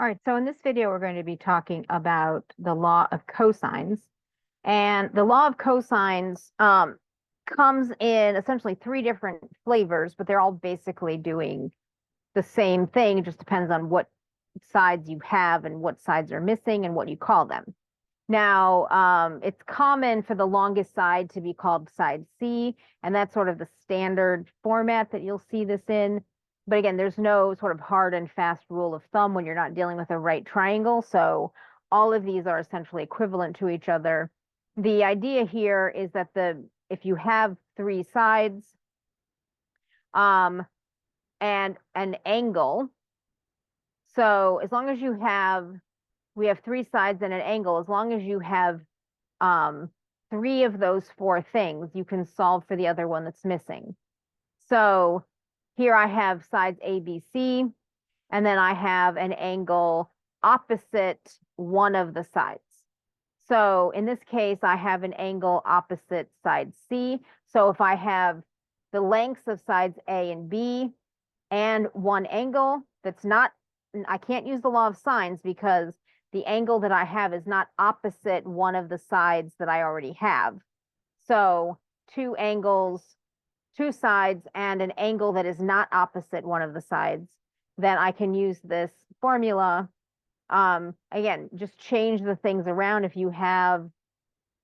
All right, so in this video, we're going to be talking about the law of cosines. And the law of cosines comes in essentially three different flavors, but they're all basically doing the same thing. It just depends on what sides you have and what sides are missing and what you call them. Now, it's common for the longest side to be called side C, and that's sort of the standard format that you'll see this in. But again, there's no sort of hard and fast rule of thumb when you're not dealing with a right triangle. So all of these are essentially equivalent to each other. The idea here is that if you have three sides and an angle, so as long as we have three sides and an angle, as long as you have three of those four things, you can solve for the other one that's missing. So here I have sides A, B, C, and then I have an angle opposite one of the sides. So in this case, I have an angle opposite side C. So if I have the lengths of sides A and B and one angle that's not, I can't use the law of sines because the angle that I have is not opposite one of the sides that I already have. So two angles, two sides, and an angle that is not opposite one of the sides, then I can use this formula. Again, just change the things around. If you have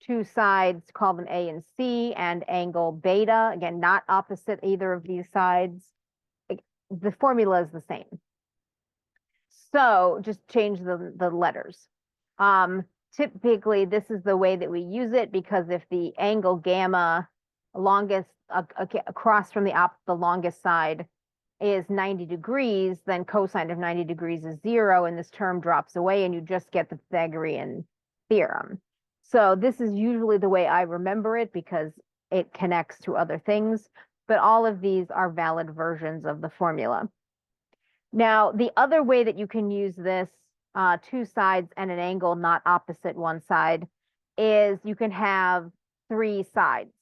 two sides, call them A and C, and angle beta, again, not opposite either of these sides, the formula is the same. So just change the letters. Typically, this is the way that we use it because if the angle gamma longest across from the longest side is 90 degrees, then cosine of 90 degrees is 0, and this term drops away, and you just get the Pythagorean theorem. So this is usually the way I remember it because it connects to other things, but all of these are valid versions of the formula. Now, the other way that you can use this two sides and an angle not opposite one side is you can have three sides.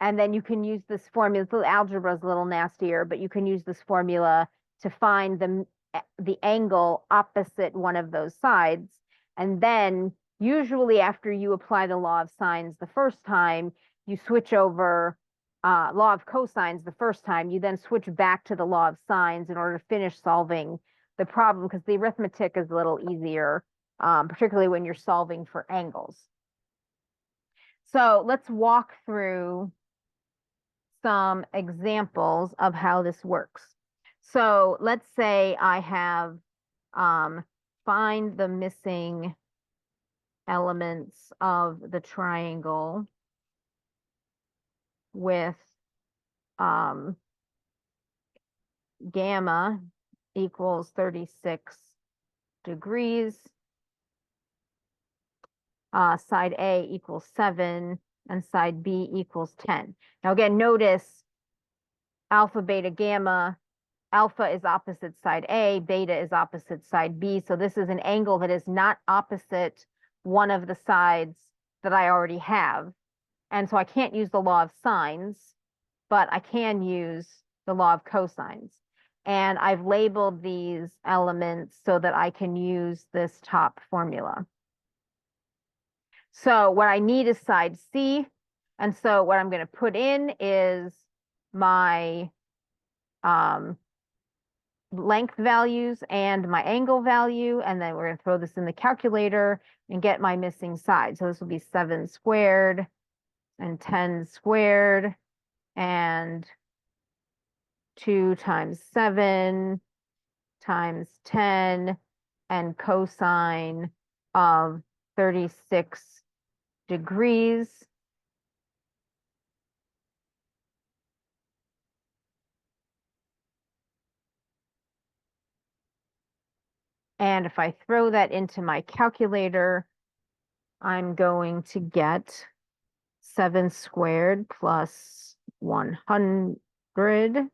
And then you can use this formula. The algebra is a little nastier, but you can use this formula to find the angle opposite one of those sides. And then usually after you apply the law of sines the first time, you switch over law of cosines the first time, you then switch back to the law of sines in order to finish solving the problem because the arithmetic is a little easier, particularly when you're solving for angles. So let's walk through some examples of how this works. So let's say I have find the missing elements of the triangle with gamma equals 36 degrees, side A equals 7, and side B equals 10. Now again, notice alpha, beta, gamma. Alpha is opposite side A, beta is opposite side B. So this is an angle that is not opposite one of the sides that I already have. And so I can't use the law of sines, but I can use the law of cosines. And I've labeled these elements so that I can use this top formula. So what I need is side C. And so what I'm going to put in is my length values and my angle value. And then we're going to throw this in the calculator and get my missing side. So this will be 7 squared and 10 squared and 2 times 7 times 10 and cosine of 36 degrees. And if I throw that into my calculator, I'm going to get 7 squared plus 100,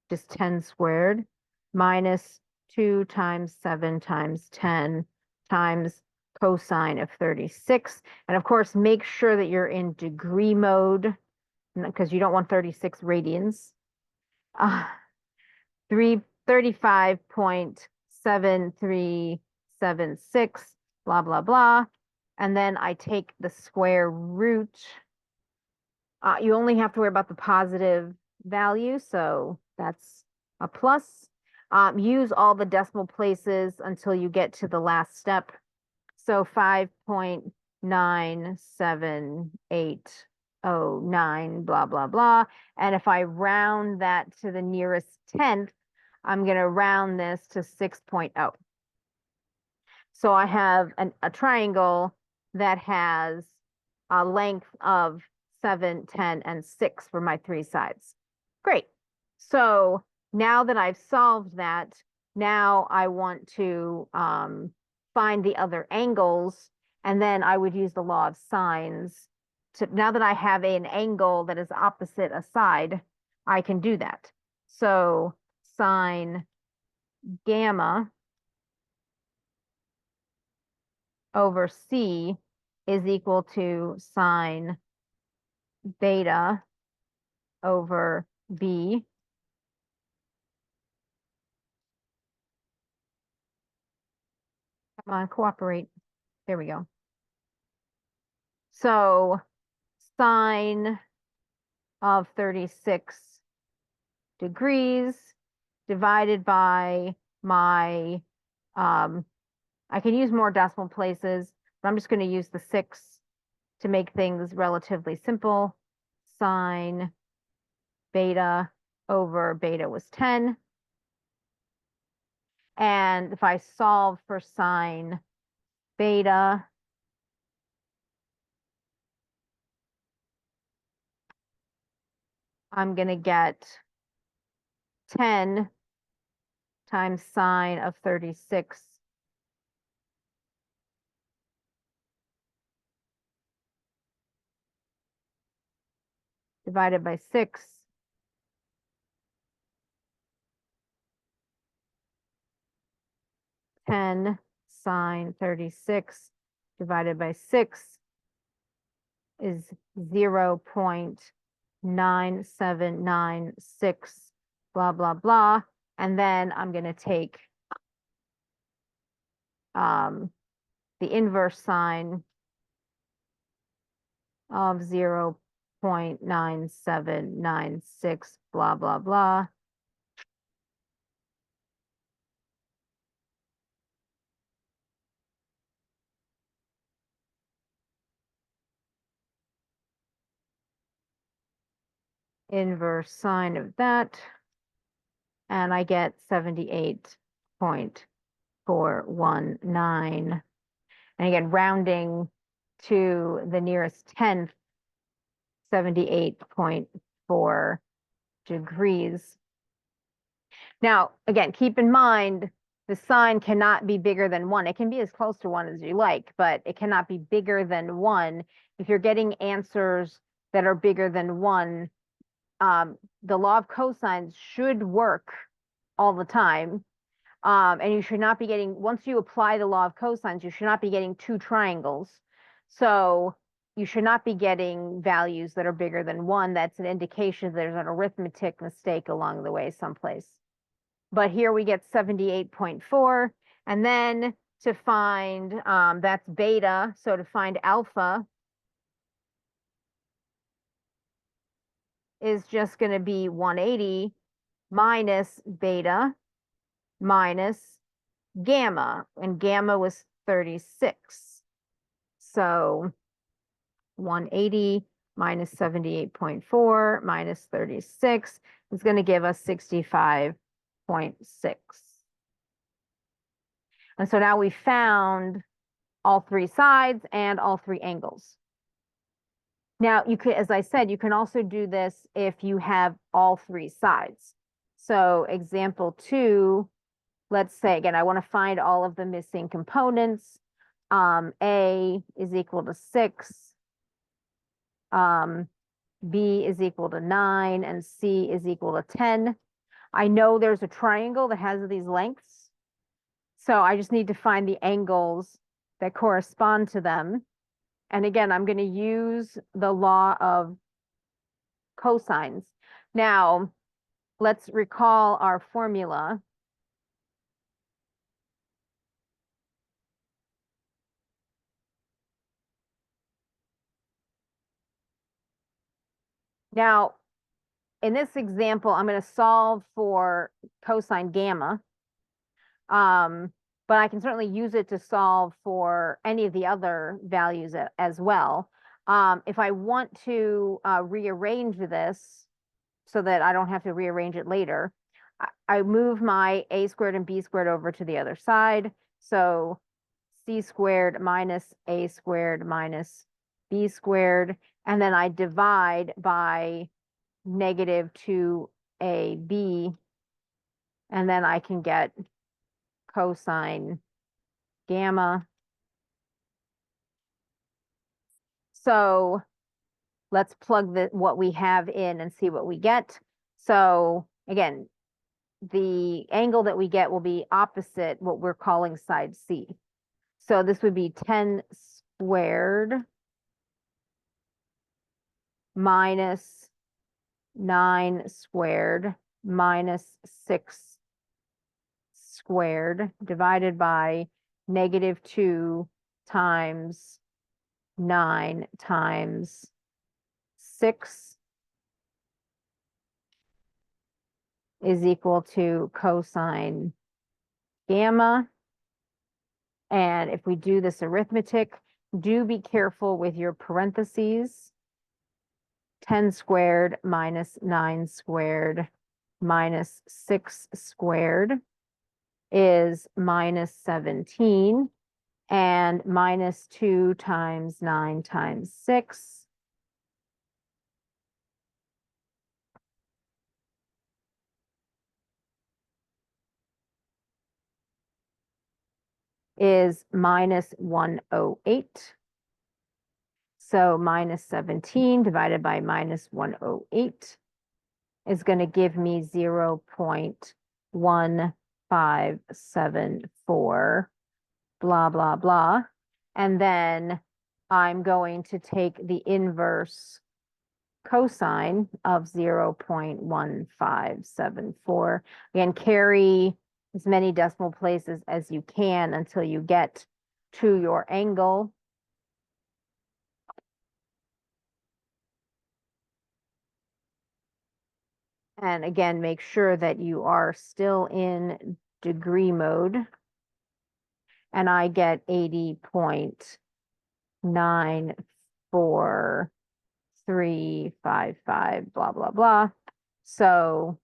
just 10 squared, minus 2 times 7 times 10 times cosine of 36. And of course, make sure that you're in degree mode because you don't want 36 radians. 35.6 0.7376, blah, blah, blah. And then I take the square root. You only have to worry about the positive value, so that's a plus. Use all the decimal places until you get to the last step. So 5.97809, blah, blah, blah. And if I round that to the nearest tenth, I'm going to round this to 6.0. So I have a triangle that has a length of 7, 10, and 6 for my three sides. Great. So now that I've solved that, now I want to find the other angles, and then I would use the law of sines to, now that I have an angle that is opposite a side, I can do that. So sine gamma over C is equal to sine beta over B. Come on, cooperate. There we go. So sine of 36 degrees divided by my, I can use more decimal places, but I'm just going to use the 6 to make things relatively simple. Sine beta over beta was 10. And if I solve for sine beta, I'm going to get 10 times sine of 36 divided by 6 10 sine 36 divided by 6 is 0.9796, blah, blah, blah. And then I'm going to take the inverse sine of 0.9796, blah, blah, blah. Inverse sine of that, and I get 78.419. And again, rounding to the nearest tenth, 78.4 degrees. Now, again, keep in mind, the sine cannot be bigger than 1. It can be as close to 1 as you like, but it cannot be bigger than 1. If you're getting answers that are bigger than 1, the law of cosines should work all the time. And you should not be getting, once you apply the law of cosines, you should not be getting two triangles. So you should not be getting values that are bigger than 1. That's an indication there's an arithmetic mistake along the way someplace. But here we get 78.4. And then to find, that's beta. So to find alpha is just going to be 180 minus beta minus gamma, and gamma was 36. So 180 minus 78.4 minus 36 is going to give us 65.6. And so now we found all three sides and all three angles. Now, you could, as I said, you can also do this if you have all three sides. So example 2, let's say, again, I want to find all of the missing components. A is equal to 6. B is equal to 9, and C is equal to 10. I know there's a triangle that has these lengths, so I just need to find the angles that correspond to them. And again, I'm going to use the law of cosines. Now, let's recall our formula. Now, in this example, I'm going to solve for cosine gamma. But I can certainly use it to solve for any of the other values as well. If I want to rearrange this so that I don't have to rearrange it later, I move my a squared and b squared over to the other side. So c squared minus a squared minus b squared. And then I divide by negative 2ab. And then I can get cosine gamma. So let's plug what we have in and see what we get. So again, the angle that we get will be opposite what we're calling side C. So this would be 10 squared minus 9 squared minus 6 squared divided by negative 2 times 9 times 6 is equal to cosine gamma. And if we do this arithmetic, do be careful with your parentheses. 10 squared minus 9 squared minus 6 squared is minus 17. And minus 2 times 9 times 6 is minus 108. So minus 17 divided by minus 108 is going to give me 0.1574, blah, blah, blah. And then I'm going to take the inverse cosine of 0.1574. Again, carry as many decimal places as you can until you get to your angle. And again, make sure that you are still in degree mode. And I get 80.94355, blah, blah, blah. So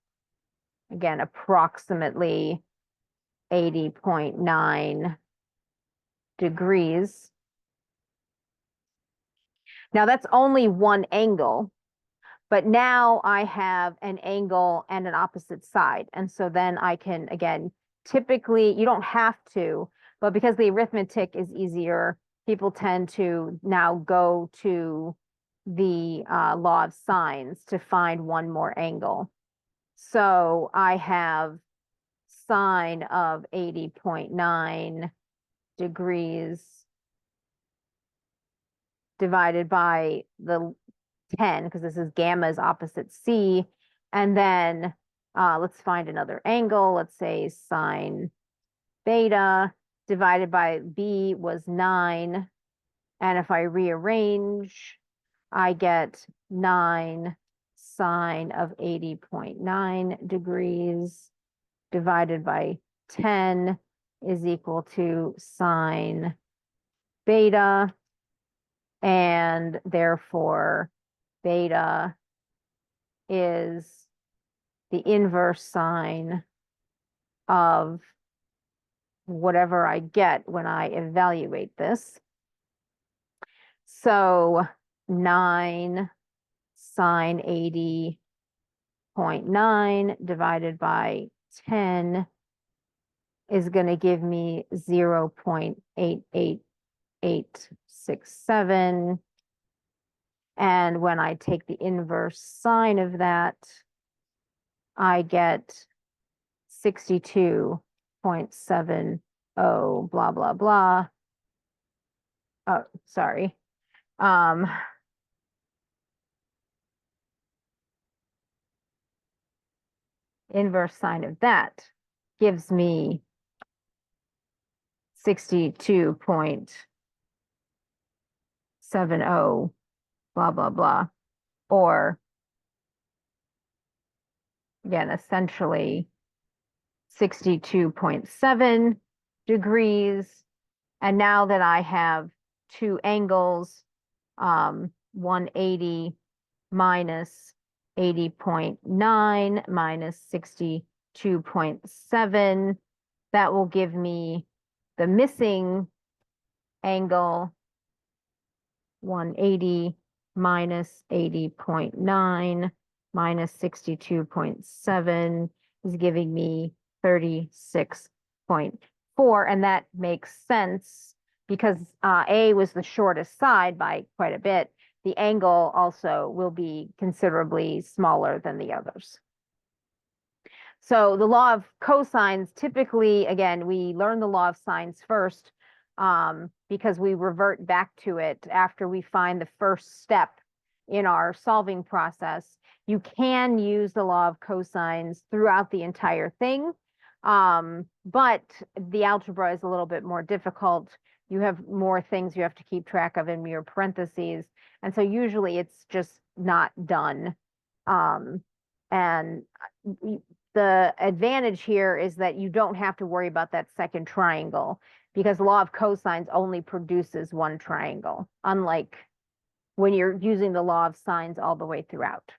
again, approximately 80.9 degrees. Now that's only one angle. But now I have an angle and an opposite side. And so then I can, again, typically, you don't have to, but because the arithmetic is easier, people tend to now go to the law of sines to find one more angle. So I have sine of 80.9 degrees divided by the 10, because this is gamma is opposite C. And then let's find another angle. Let's say sine beta divided by B was 9. And if I rearrange, I get 9 sine of 80.9 degrees divided by 10 is equal to sine beta. And therefore, beta is the inverse sine of whatever I get when I evaluate this. So 9 sine 80.9 divided by 10 is going to give me 0.88867. And when I take the inverse sine of that, I get 62.70, blah, blah, blah. Oh, sorry. Inverse sine of that gives me 62.70, blah, blah, blah. Or again, essentially 62.7 degrees. And now that I have two angles, 180 minus 80.9 minus 62.7, that will give me the missing angle, 180 minus 80.9 minus 62.7 is giving me 36.4. And that makes sense because A was the shortest side by quite a bit. The angle also will be considerably smaller than the others. So the law of cosines, typically, again, we learn the law of sines first because we revert back to it after we find the first step in our solving process. You can use the law of cosines throughout the entire thing, but the algebra is a little bit more difficult. You have more things you have to keep track of in your parentheses. And so usually it's just not done. And the advantage here is that you don't have to worry about that second triangle because the law of cosines only produces one triangle, unlike when you're using the law of sines all the way throughout.